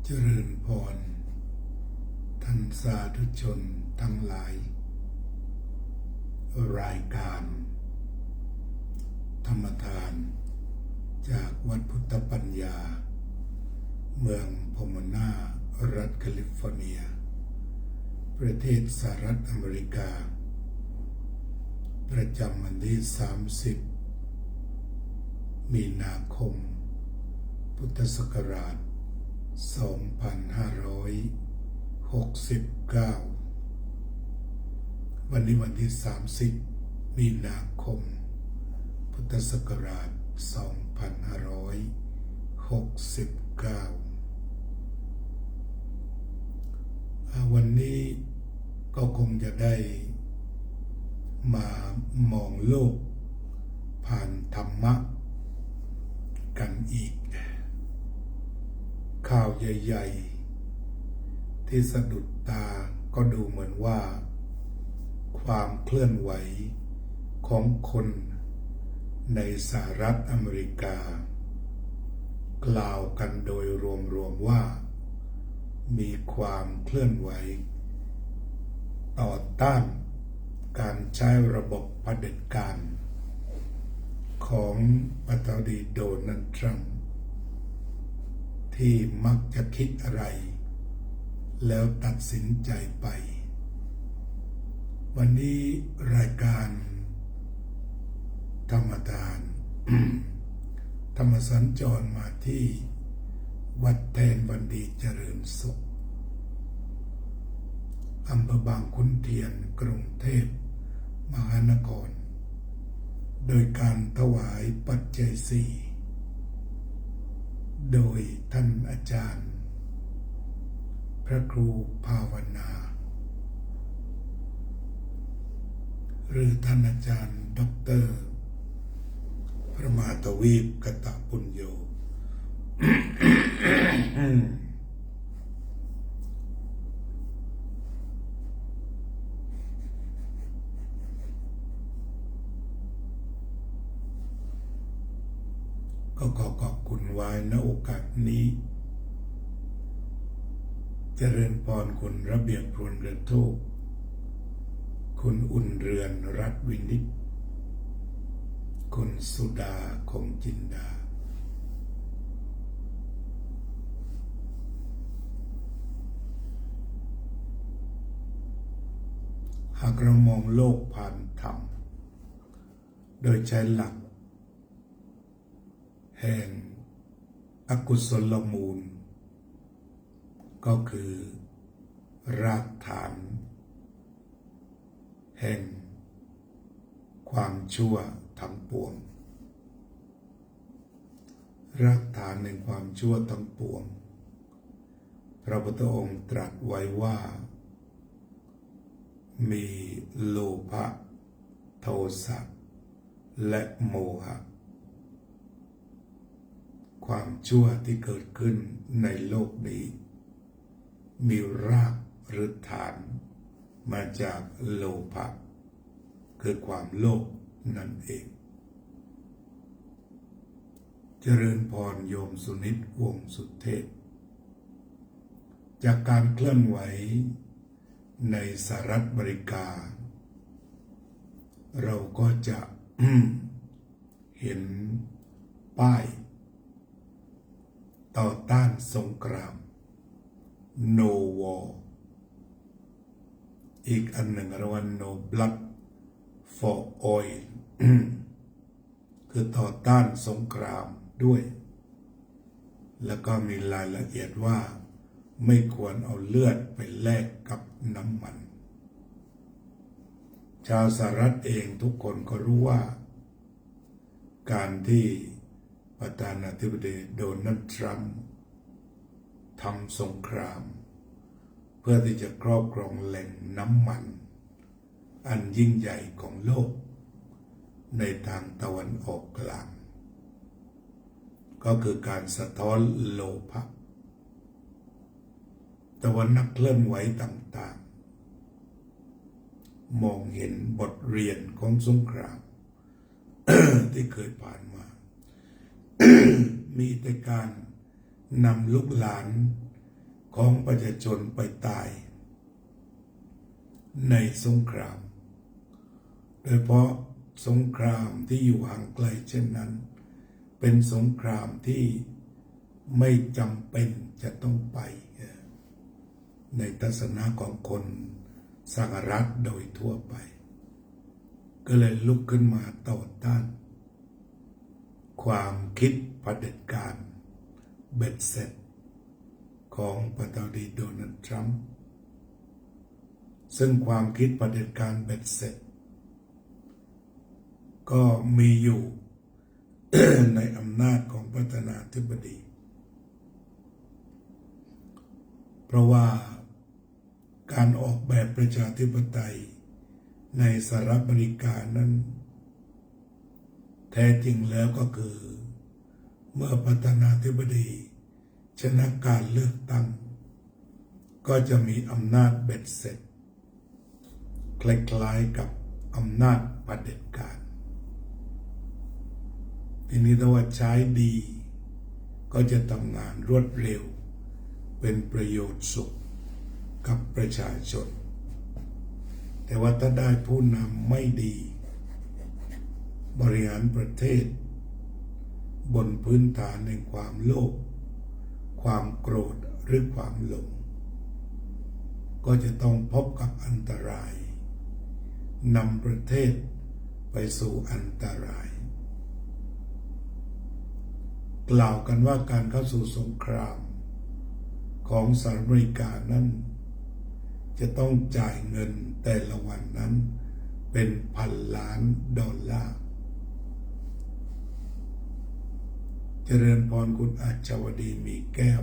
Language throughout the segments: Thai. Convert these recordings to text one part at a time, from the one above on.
เจริญพรท่านสาธุชนทั้งหลายรายการธรรมทานจากวัดพุทธปัญญาเมืองพอมนารัฐแคลิฟอร์เนียประเทศสหรัฐอเมริกาประจำวันที่30มีนาคมพุทธศักราช2569วันนี้วันที่30มีนาคมพุทธศักราช2569วันนี้ก็คงจะได้มามองโลกผ่านธรรมะกันอีกข่าวใหญ่ๆที่สะดุดตาก็ดูเหมือนว่าความเคลื่อนไหวของคนในสหรัฐอเมริกากล่าวกันโดยรวมๆว่ามีความเคลื่อนไหวต่อต้านการใช้ระบบเผด็จการของประธานาธิบดีโดนัลด์ทรัมป์ที่มักจะคิดอะไรแล้วตัดสินใจไปวันนี้รายการธรรมทาน ธรรมสัญจรมาที่วัดแทนวันดีเจริญสุขอำเภอบางขุนเทียนกรุงเทพมหานครโดยการถวายปัจจัยสี่โดยท่านอาจารย์พระครูภาวนาหรือท่านอาจารย์ด็อกเตอร์พระมหาทวีปกตปุญโญ ก็ขอบคุณไว้ณโอกาสนี้เจริญพรคุณระเบียบพรวนเรือนโทษคุณอุ่นเรือนรัตน์วินิจคุณสุดาคงจินดาหากเรามองโลกผ่านธรรมโดยใช้หลักแห่งอกุศลมูลก็คือรากฐานแห่งความชั่วทั้งปวงรากฐานแห่งความชั่วทั้งปวงพระพุทธองค์ตรัสไว้ว่ามีโลภะโทสะและโมหะความชั่วที่เกิดขึ้นในโลกนี้มีรากหรือฐานมาจากโลภะคือความโลภนั่นเองเจริญพรโยมสุนิตวงศ์สุเทพจากการเคลื่อนไหวในสหรัฐอเมริกาเราก็จะ เห็นป้ายต่อต้านสงคราม No War อีกอันหนึ่งเรียกว่า No Blood for Oil คือต่อต้านสงครามด้วยแล้วก็มีรายละเอียดว่าไม่ควรเอาเลือดไปแลกกับน้ำมันชาวสหรัฐเองทุกคนก็รู้ว่าการที่ประธานาธิบดีโดนัลด์ทรัมป์ทำสงครามเพื่อที่จะครอบครองแหล่งน้ำมันอันยิ่งใหญ่ของโลกในทางตะวันออกกลางก็คือการสะท้อนโลภะแต่ว่านักเคลื่อนไหวต่างๆมองเห็นบทเรียนของสงคราม ที่เคยผ่านมา มีแต่การนำลูกหลาน ของประชาชนไปตายในสงคราม โดยเฉพาะสงครามที่อยู่ห่างไกลเช่นนั้นเป็นสงครามที่ไม่จำเป็นจะต้องไปในทัศนะของคนสหรัฐโดยทั่วไปก็เลยลุกขึ้นมาต่อต้านความคิดเผด็จการเบ็ดเสร็จของประธานาธิบดีโดนัลด์ทรัมป์ซึ่งความคิดเผด็จการเบ็ดเสร็จก็มีอยู่ ในอำนาจของประธานาธิบดีเพราะว่าการออกแบบประชาธิปไตยในสหรัฐอเมริกานั้นแท้จริงแล้วก็คือเมื่อประธานาธิบดีชนะการเลือกตั้งก็จะมีอำนาจเบ็ดเสร็จคล้ายๆกับอำนาจเผด็จการทีนี้ถ้าว่าใช้ดีก็จะทำงานรวดเร็วเป็นประโยชน์สุขกับประชาชนแต่ว่าถ้าได้ผู้นำไม่ดีบริหารประเทศบนพื้นฐานแห่งความโลภความโกรธหรือความหลงก็จะต้องพบกับอันตรายนำประเทศไปสู่อันตรายกล่าวกันว่าการเข้าสู่สงครามของสหรัฐอเมริกานั้นจะต้องจ่ายเงินแต่ละวันนั้นเป็น$1,000,000,000เจริญพรคุณอาชวดีมีแก้ว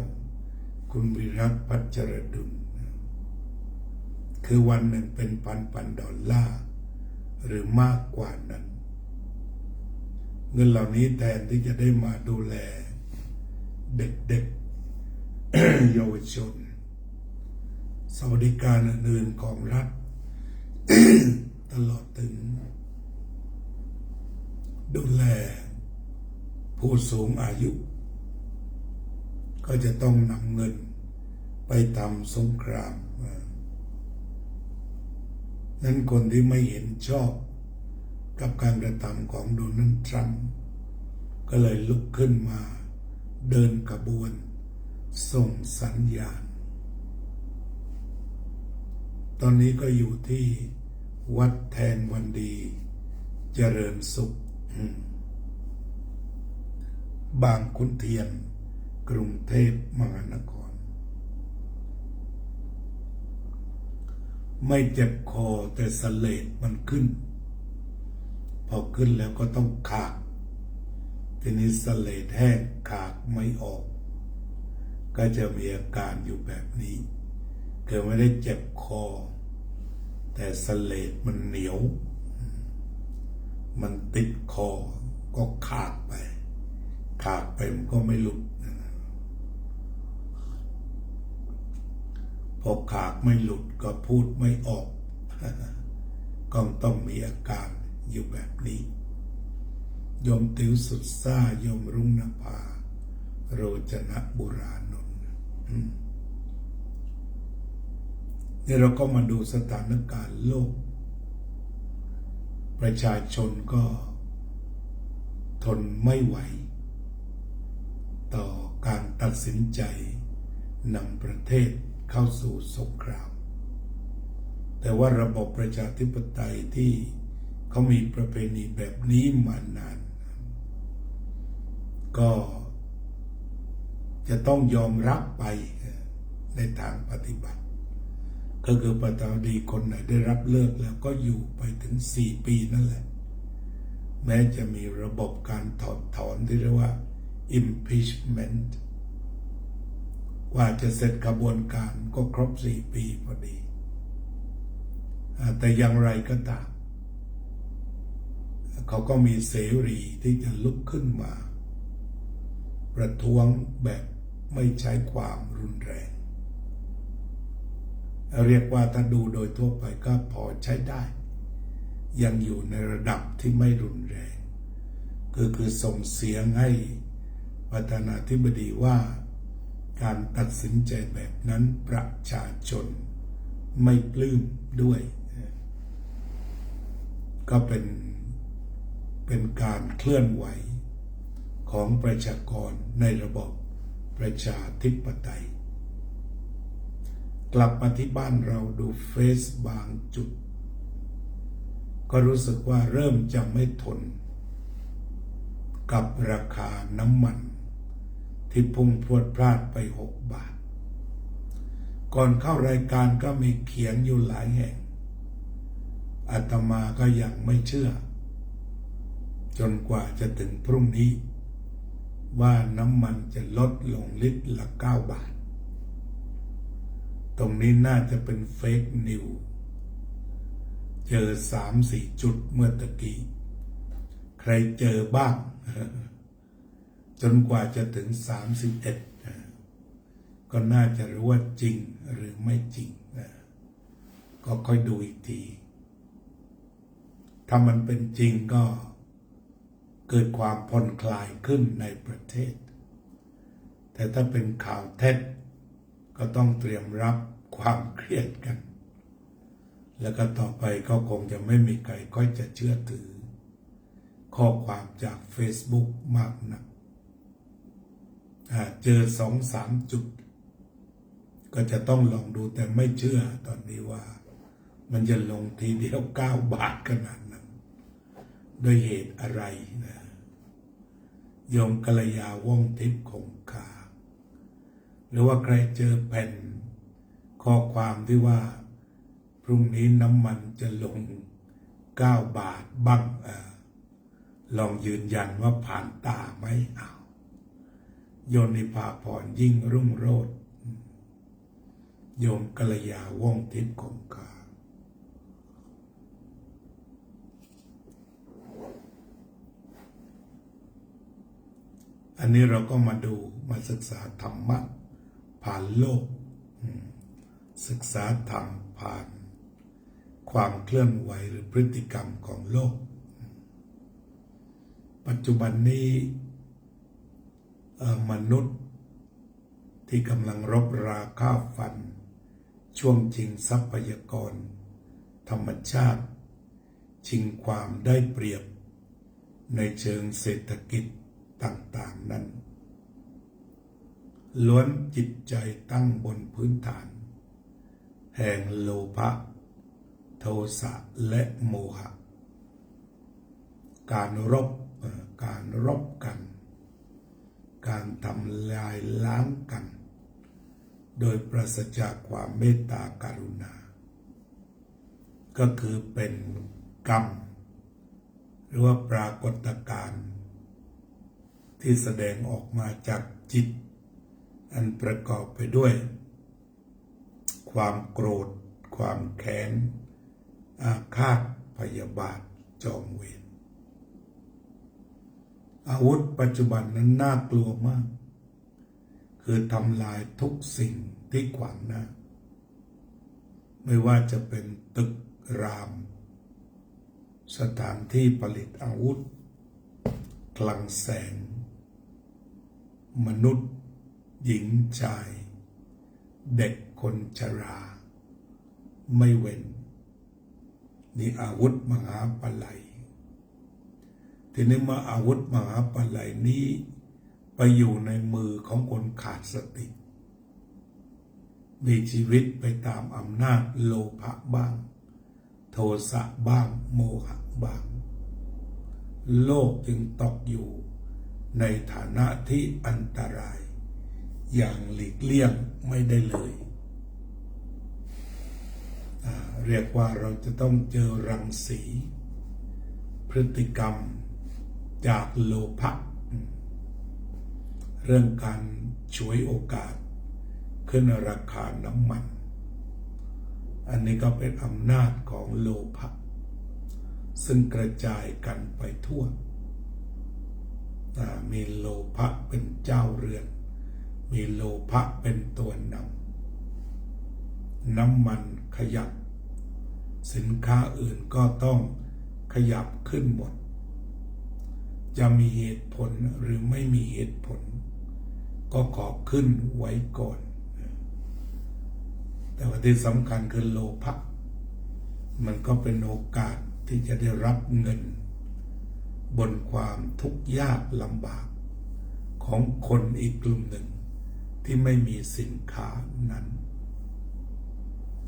คุณวิรัตพัชรดุลคือวันหนึ่งเป็น$1,000 หรือมากกว่านั้นเงินเหล่านี้แทนที่จะได้มาดูแลเด็กๆ เยาวชนสวัสดิการอื่นๆของรัฐ ตลอดถึงดูแลผู้สูงอายุก็จะต้องนำเงินไปทำสงครามนั้นคนที่ไม่เห็นชอบกับการกระทำของโดนัลด์ทรัมป์ก็เลยลุกขึ้นมาเดินขบวนส่งสัญญาณตอนนี้ก็อยู่ที่วัดแทนวันดีเจริญสุขบางขุนเทียนกรุงเทพมหานครไม่เจ็บคอแต่เสลดมันขึ้นพอขึ้นแล้วก็ต้องขากทีนี้เสลดแห้งขากไม่ออกก็จะมีอาการอยู่แบบนี้คือไม่ได้เจ็บคอแต่เสลดมันเหนียวมันติดคอก็ขากไปมันก็ไม่หลุดพอขากไม่หลุดก็พูดไม่ออก ก็ต้องมีอาการอยู่แบบนี้โยมติ๋วสุดซ่าโยมรุ่งนภาโรจนะบุรานนท์นี่เราก็มาดูสถานการณ์โลกประชาชนก็ทนไม่ไหวต่อการตัดสินใจนำประเทศเข้าสู่สงครามแต่ว่าระบบประชาธิปไตยที่เขามีประเพณีแบบนี้มานานก็จะต้องยอมรับไปในทางปฏิบัติก็คือประธานาธิบดีคนไหนได้รับเลือกแล้วก็อยู่ไปถึง4 ปีนั่นแหละแม้จะมีระบบการถอดถอนที่เรียกว่า impeachment กว่าจะเสร็จกระบวนการก็ครบ4 ปีพอดีแต่อย่างไรก็ตามเขาก็มีเสรีที่จะลุกขึ้นมาประท้วงแบบไม่ใช้ความรุนแรงเรียกว่าถ้าดูโดยทั่วไปก็พอใช้ได้ยังอยู่ในระดับที่ไม่รุนแรงคือส่งเสียงให้ประธานาธิบดีว่า การตัดสินใจแบบนั้นประชาชนไม่ปลื้มด้วย ก็เป็นการเคลื่อนไหวของประชากรในระบบประชาธิปไตยกลับมาที่บ้านเราดูเฟซบางจุดก็รู้สึกว่าเริ่มจะไม่ทนกับราคาน้ำมันที่พุ่งพรวดพลาดไป6 บาทก่อนเข้ารายการก็มีเขียนอยู่หลายแห่งอาตมาก็ยังไม่เชื่อจนกว่าจะถึงพรุ่งนี้ว่าน้ำมันจะลดลงลิตรละ9 บาทตรงนี้น่าจะเป็นเฟกนิวเจอ3-4 จุดเมื่อตะกี้ใครเจอบ้างจนกว่าจะถึง31ก็น่าจะรู้ว่าจริงหรือไม่จริงก็ค่อยดูอีกทีถ้ามันเป็นจริงก็เกิดความผ่อนคลายขึ้นในประเทศแต่ถ้าเป็นข่าวเท็จก็ต้องเตรียมรับความเครียดกันแล้วก็ต่อไปก็คงจะไม่มีใครค่อยจะเชื่อถือข้อความจาก Facebook มากนักเจอ2-3 จุดก็จะต้องลองดูแต่ไม่เชื่อตอนนี้ว่ามันจะลงทีเดียว9 บาทขนาดนั้นด้วยเหตุอะไรนะโยมกัลยาว่องทิพย์คงคาหรือว่าใครเจอแผ่นข้อความที่ว่าพรุ่งนี้น้ำมันจะลง9 บาทบ้างลองยืนยันว่าผ่านตาไหมโยมนิพาพรยิ่งรุ่งโรจน์โยมกัลยาว่องทิพย์คงคาอันนี้เราก็มาศึกษาธรรมะผ่านโลกศึกษาธรรมผ่านความเคลื่อนไหวหรือพฤติกรรมของโลกปัจจุบันนี้มนุษย์ที่กำลังรบราฆ่าฟันช่วงชิงทรัพยากรธรรมชาติชิงความได้เปรียบในเชิงเศรษฐกิจต่างๆนั้นล้วนจิตใจตั้งบนพื้นฐานแห่งโลภะโทสะและโมหะการรบกันการทำลายล้างกันโดยปราศจากความเมตตากรุณาก็คือเป็นกรรมหรือว่าปรากฏการณ์ที่แสดงออกมาจากจิตอันประกอบไปด้วยความโกรธความแค้นอาฆาตพยาบาทจองเวรอาวุธปัจจุบันนั้นน่ากลัวมากคือทำลายทุกสิ่งที่ขวางหน้าไม่ว่าจะเป็นตึกรามสถานที่ผลิตอาวุธคลังแสงมนุษย์หญิงชายเด็กคนชราไม่เว้นนี่อาวุธมหาปลัยทีนี้เมื่ออาวุธมหาปลัยนี้ไปอยู่ในมือของคนขาดสติมีชีวิตไปตามอำนาจโลภะบ้างโทสะบ้างโมหะบ้างโลกจึงตกอยู่ในฐานะที่อันตรายอย่างหลีกเลี่ยงไม่ได้เลยเรียกว่าเราจะต้องเจอรังสีพฤติกรรมจากโลภะเรื่องการฉวยโอกาสขึ้นราคาน้ำมันอันนี้ก็เป็นอำนาจของโลภะซึ่งกระจายกันไปทั่วมีโลภะเป็นเจ้าเรือนมีโลภะเป็นตัวนำน้ำมันขยับสินค้าอื่นก็ต้องขยับขึ้นหมดจะมีเหตุผลหรือไม่มีเหตุผล ก็ขอขึ้นไว้ก่อน แต่ว่าที่สำคัญคือโลภะมันก็เป็นโอกาสที่จะได้รับเงินบนความทุกข์ยากลำบากของคนอีกกลุ่มหนึ่งที่ไม่มีสินค้านั้น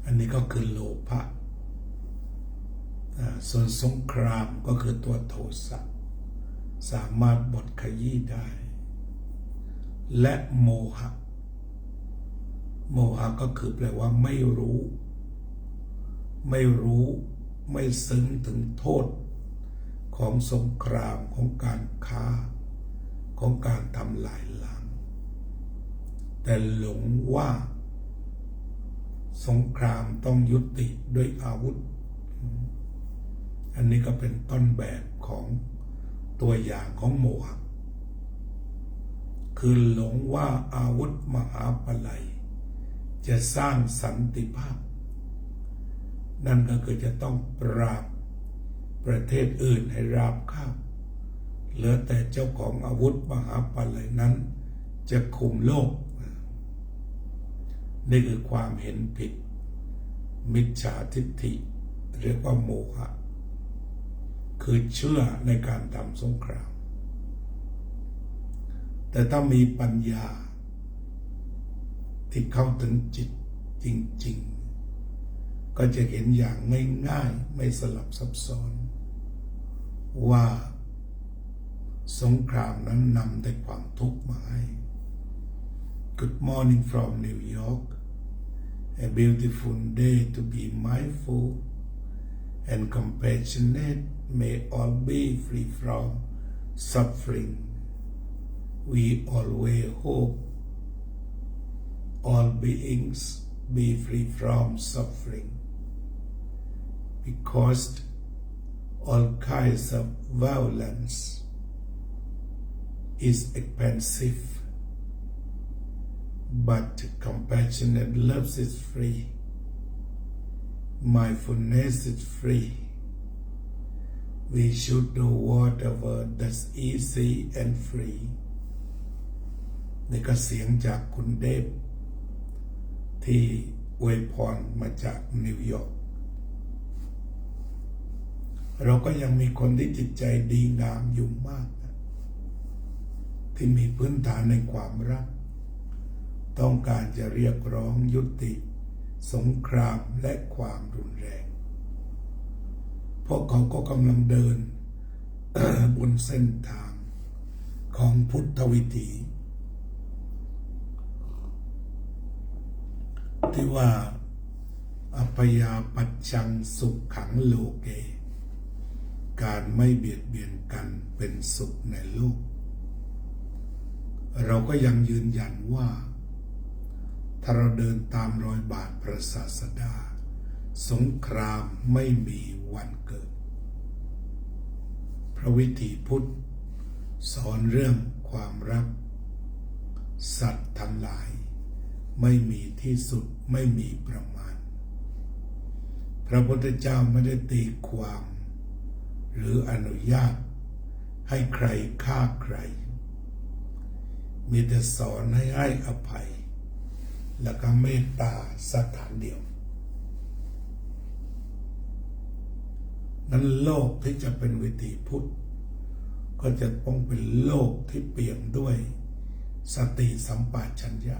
อันนี้ก็คือโลภะส่วนสงครามก็คือตัวโทสะสามารถบดขยี้ได้และโมหะก็คือแปลว่าไม่รู้ไม่ซึ้งถึงโทษของสงครามของการค้าของการทำลายล้างแต่หลงว่าสงครามต้องยุติด้วยอาวุธอันนี้ก็เป็นต้นแบบของตัวอย่างของโมหะคือหลงว่าอาวุธมหาปลัยจะสร้างสันติภาพนั่นก็คือจะต้องปราบประเทศอื่นให้ราบคาบเหลือแต่เจ้าของอาวุธมหาปลัยนั้นจะคุมโลกนี่คือความเห็นผิดมิจฉาทิฏฐิเรียกว่าโมหะคือเชื่อในการทำสงครามแต่ถ้ามีปัญญาที่เข้าถึงจิตจริงๆก็จะเห็นอย่างง่ายๆไม่สลับซับซ้อนว่าสงครามนั้นนำแต่ความทุกข์มาให้ Good morning from New York a beautiful day to be mindful and compassionate may all be free from suffering we always hope all beings be free from suffering because all kinds of violence is expensive but compassionate love is free mindfulness is free we should do whatever that's easy and free นี่ก็เสียงจากคุณเดฟที่อวยพรมาจากนิวยอร์กเราก็ยังมีคนที่จิตใจดีงามอยู่มากนะที่มีพื้นฐานในความรักต้องการจะเรียกร้องยุติสงครามและความรุนแรงพวกเขาก็กำลังเดิน บนเส้นทางของพุทธวิถีที่ว่าอัปยาปัจจังสุขขังโลเกการไม่เบียดเบียนกันเป็นสุขในโลกเราก็ยังยืนยันว่าถ้าเราเดินตามรอยบาทพระศาสดาสงครามไม่มีวันเกิดพระวิถีพุทธสอนเรื่องความรักสัตว์ทั้งหลายไม่มีที่สุดไม่มีประมาณพระพุทธเจ้าไม่ได้ตีความหรืออนุญาตให้ใครฆ่าใครมีแต่สอนให้อภัยแล้วก็เมตตาสถานเดียวนั้นโลกที่จะเป็นวิถีพุทธก็จะต้องเป็นโลกที่เปี่ยมด้วยสติสัมปชัญญะ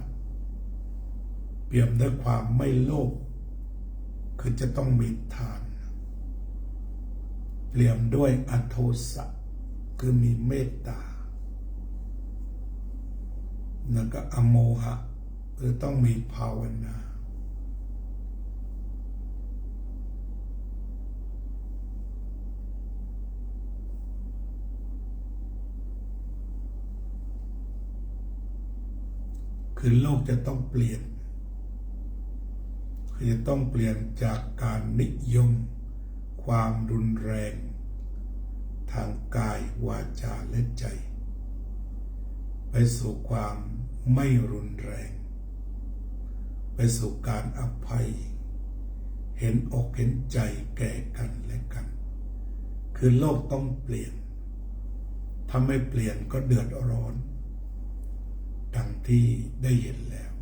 เปี่ยมด้วยความไม่โลภคือจะต้องมีทานเปี่ยมด้วยอโทสะคือมีเมตตาแล้วก็อโมหะคือต้องมีภาวนาคือโลกจะต้องเปลี่ยนคือจะต้องเปลี่ยนจากการนิยมความรุนแรงทางกายวาจาและใจไปสู่ความไม่รุนแรงไปสู่การอภัยเห็นอกเห็นใจแก่กันและกันคือโลกต้องเปลี่ยนถ้าไม่เปลี่ยนก็เดือดร้อน ดังที่ได้เห็นแล้ว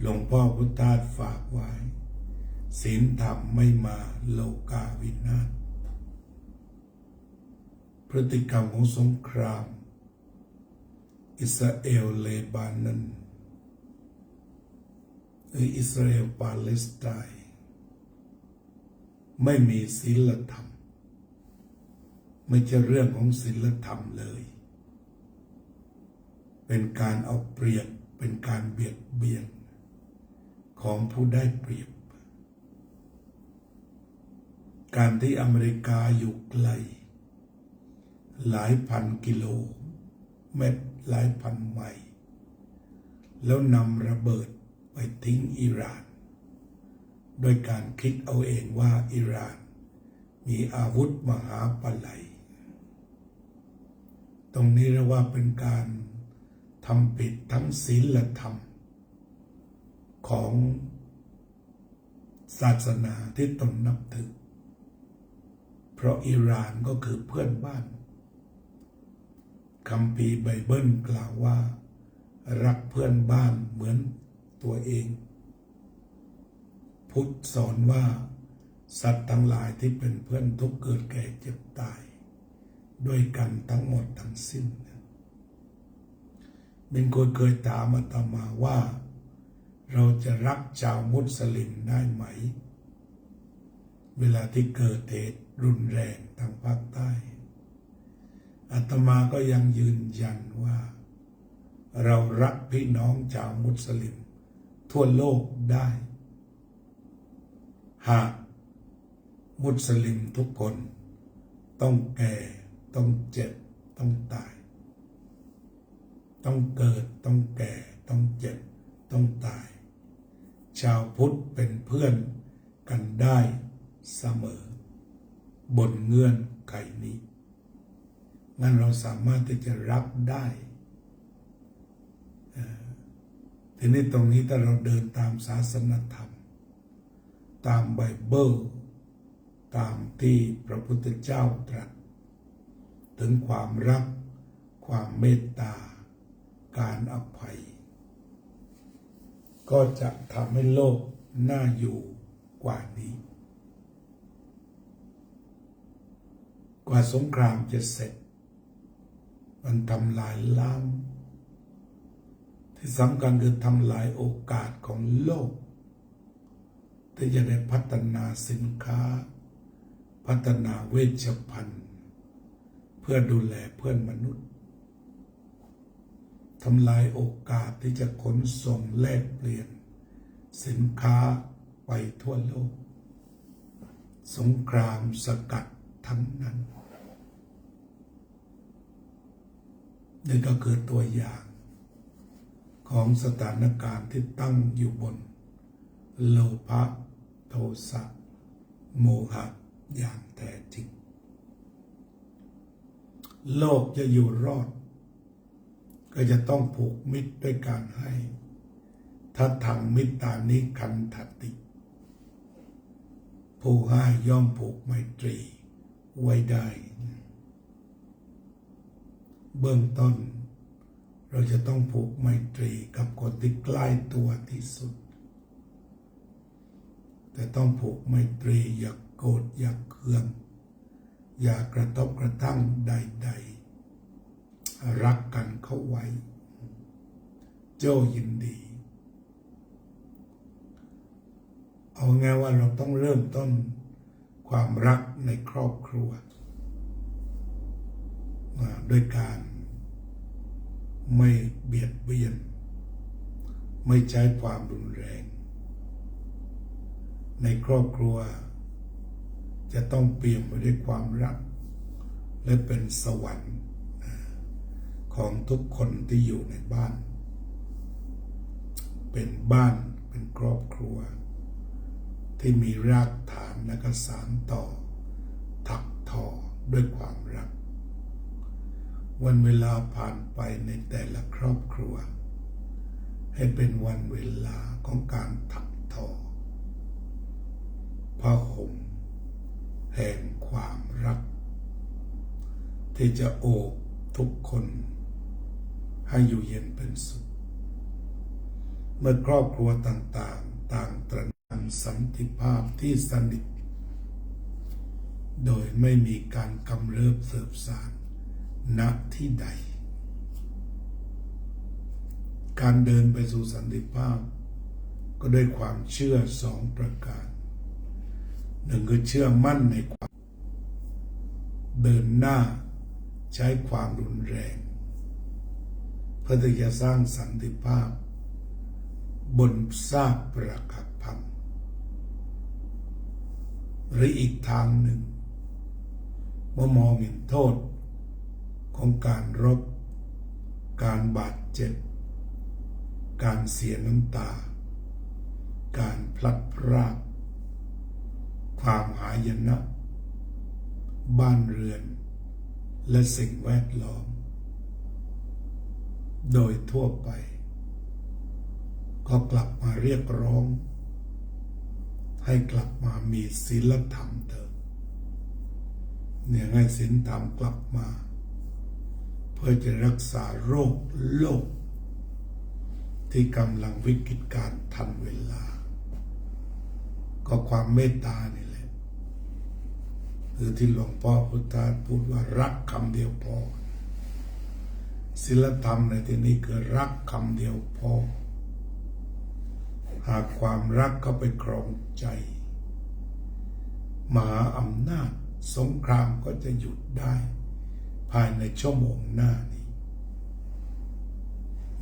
หลวงพ่อพุทธาสฝากไว้ศีลธรรมไม่มาโลกาวินาศพฤติกรรมของสงครามอิสราเอลเลบานอนหรืออิสราเอลปาเลสไตน์ไม่มีศีลธรรมไม่ใช่เรื่องของศีลธรรมเลยเป็นการเอาเปรียบเป็นการเบียดเบียนของผู้ได้เปรียบการที่อเมริกาอยู่ไกลหลายพันกิโลเมตรหลายพันไมล์แล้วนำระเบิดไปทิ้งอิหร่านโดยการคิดเอาเองว่าอิหร่านมีอาวุธมหาปลัยตรงนี้เรียกว่าเป็นการทำผิดทั้งศีลธรรมของศาสนาที่ตนนับถือเพราะอิหร่านก็คือเพื่อนบ้านคัมภีร์ไบเบิลกล่าวว่ารักเพื่อนบ้านเหมือนตัวเองพุทธสอนว่าสัตว์ทั้งหลายที่เป็นเพื่อนทุกเกิดแก่เจ็บตายด้วยกันทั้งหมดทั้งสิ้นมีคนเคยถามอาตมาว่าเราจะรักชาวมุสลิมได้ไหมเวลาที่เกิดเหตุรุนแรงทางภาคใต้อาตมาก็ยังยืนยันว่าเรารักพี่น้องชาวมุสลิมทั่วโลกได้หากมุสลิมทุกคนต้องแก่ต้องเจ็บต้องตายต้องเกิดต้องแก่ต้องเจ็บต้องตายชาวพุทธเป็นเพื่อนกันได้เสมอบนเงื่อนไขนี้งั้นเราสามารถที่จะรับได้ทีนี้ตรงนี้ถ้าเราเดินตามศาสนธรรมตามไบเบิลตามที่พระพุทธเจ้าตรัสถึงความรักความเมตตาการอภัยก็จะทำให้โลกน่าอยู่กว่านี้กว่าสงครามจะเสร็จมันทำลายล้างที่สำคัญคือทำลายโอกาสของโลกที่จะได้พัฒนาสินค้าพัฒนาเวชภัณฑ์เพื่อดูแลเพื่อนมนุษย์ทำลายโอกาสที่จะขนส่งแลกเปลี่ยนสินค้าไปทั่วโลกสงครามสกัดทั้งนั้นนี่ก็คือตัวอย่างของสถานการณ์ที่ตั้งอยู่บนโลภะโทสะโมหะอย่างแท้จริงโลกจะอยู่รอดก็จะต้องผูกมิตรด้วยการให้ถ้าทางมิตรตานิคันธติผู้ให้ย่อมผูกไมตรีไว้ได้เบื้องต้นเราจะต้องผูกไมตรีกับคนที่ใกล้ตัวที่สุดแต่ต้องผูกไมตรีอย่าโกรธอย่าเคืองอย่ากระทบกระทั่งใดๆรักกันเข้าไว้โจ้ยินดีเอาไงว่าเราต้องเริ่มต้นความรักในครอบครัวด้วยการไม่เบียดเบียนไม่ใช้ความรุนแรงในครอบครัวจะต้องเปี่ยมไปด้วยความรักและเป็นสวรรค์ของทุกคนที่อยู่ในบ้านเป็นบ้านเป็นครอบครัวที่มีรากฐานและก็สานต่อถักทอด้วยความรักวันเวลาผ่านไปในแต่ละครอบครัวให้เป็นวันเวลาของการถักทอผ้าห่มแห่งความรักที่จะโอบทุกคน ให้อยู่เย็นเป็นสุขเมื่อครอบครัวต่างๆต่างตระหนักสันติภาพที่สนิทโดยไม่มีการกำเริบเสบสารณที่ใดการเดินไปสู่สันติภาพก็ด้วยความเชื่อสองประการหนึ่งคือเชื่อมั่นในความเดินหน้าใช้ความรุนแรงเพื่อที่จะสร้างสันติภาพบนซากปรักหักพังหรืออีกทางหนึ่งเมื่อมองเห็นโทษของการรบการบาดเจ็บการเสียน้ำตาการพลัดพรากความหายนะบ้านเรือนและสิ่งแวดล้อมโดยทั่วไปก็กลับมาเรียกร้องให้กลับมามีศีลธรรมเถิดเนี่ยให้ศีลธรรมกลับมาเพื่อจะรักษาโรคที่กำลังวิกฤตการณ์ทันเวลาก็ความเมตตานี่แหละคือที่หลวงพ่อพุทธาพูดว่ารักคำเดียวพอศีลธรรมในที่นี้คือรักคำเดียวพอหากความรักเข้าไปครองใจมหาอำนาจสงครามก็จะหยุดได้ภายในชั่วโมงหน้านี้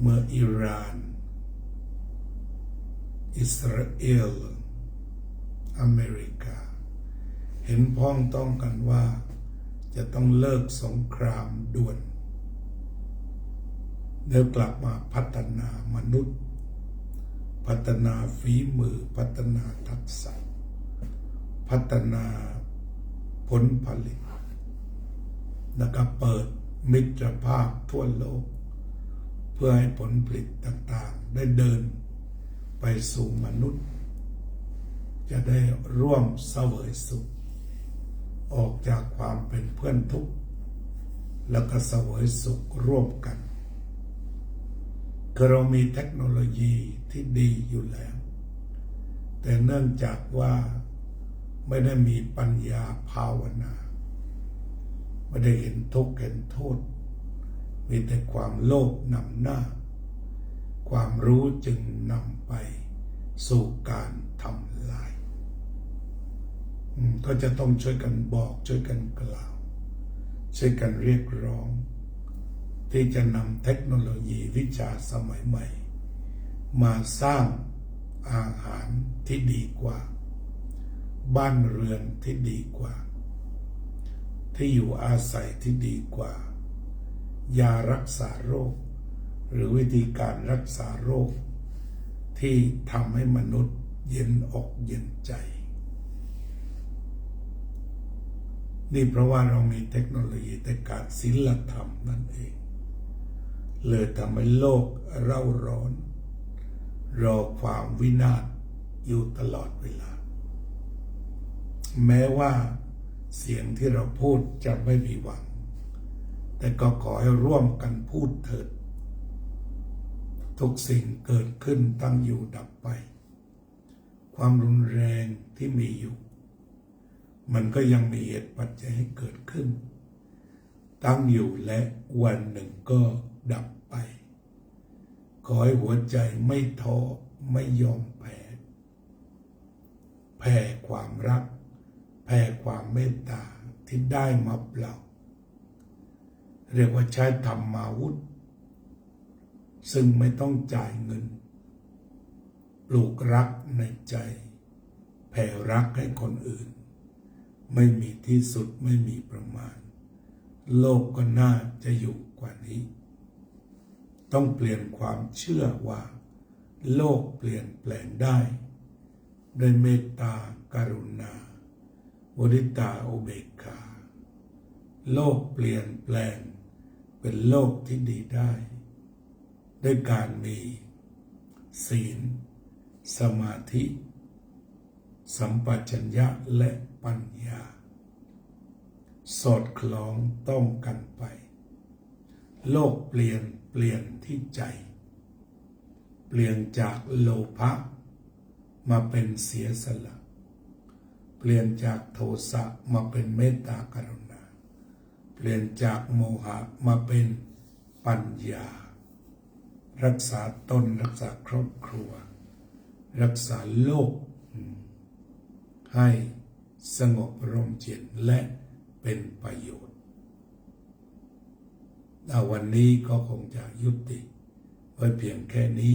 เมื่ออิหร่านอิสราเอลอเมริกาเห็นพ้องต้องกันว่าจะต้องเลิกสงครามด่วนเดี๋ยวกลับมาพัฒนามนุษย์พัฒนาฝีมือพัฒนาทักษะพัฒนาผลผลิตแล้วก็เปิดมิตรภาพทั่วโลกเพื่อให้ผลผลิตต่างๆได้เดินไปสู่มนุษย์จะได้ร่วมเสวยสุขออกจากความเป็นเพื่อนทุกข์แล้วก็เสวยสุขร่วมกันคือเรามีเทคโนโลยีที่ดีอยู่แล้วแต่เนื่องจากว่าไม่ได้มีปัญญาภาวนาไม่ได้เห็นทุกข์เห็นโทษมีแต่ความโลภนำหน้าความรู้จึงนำไปสู่การทำลายก็จะต้องช่วยกันบอกช่วยกันกล่าวช่วยกันเรียกร้องที่จะนำเทคโนโลยีวิชาสมัยใหม่มาสร้างอาหารที่ดีกว่าบ้านเรือนที่ดีกว่าที่อยู่อาศัยที่ดีกว่ายารักษาโรคหรือวิธีการรักษาโรคที่ทำให้มนุษย์เย็นอกเย็นใจนี่เพราะว่าเรามีเทคโนโลยีแต่การศีลธรรมนั่นเองเลยทำให้โลกเร่าร้อนรอความวินาศอยู่ตลอดเวลาแม้ว่าเสียงที่เราพูดจะไม่มีหวังแต่ก็ขอให้ร่วมกันพูดเถิดทุกสิ่งเกิดขึ้นตั้งอยู่ดับไปความรุนแรงที่มีอยู่มันก็ยังมีเหตุปัจจัยให้เกิดขึ้นตั้งอยู่และวันหนึ่งก็ดับไปขอให้หัวใจไม่ท้อไม่ยอมแผ่ความรักแผ่ความเมตตาที่ได้มาเปล่าเรียกว่าใช้ธรรมาวุธซึ่งไม่ต้องจ่ายเงินปลูกรักในใจแผ่รักให้คนอื่นไม่มีที่สุดไม่มีประมาณโลกก็น่าจะอยู่กว่านี้ต้องเปลี่ยนความเชื่อว่าโลกเปลี่ยนแปลงได้ด้วยเมตตากรุณามุทิตาอุเบกขาโลกเปลี่ยนแปลงเป็นโลกที่ดีได้ด้วยการมีศีลสมาธิสัมปชัญญะและปัญญาสอดคล้องต้องกันไปโลกเปลี่ยน เปลี่ยนที่ใจ เปลี่ยนจากโลภะมาเป็นเสียสละเปลี่ยนจากโทสะมาเป็นเมตตากรุณาเปลี่ยนจากโมหะมาเป็นปัญญารักษาตนรักษาครอบครัวรักษาโลกให้สงบร่มเย็นและเป็นประโยชน์วันนี้ก็คงจะยุติไว้เพียงแค่นี้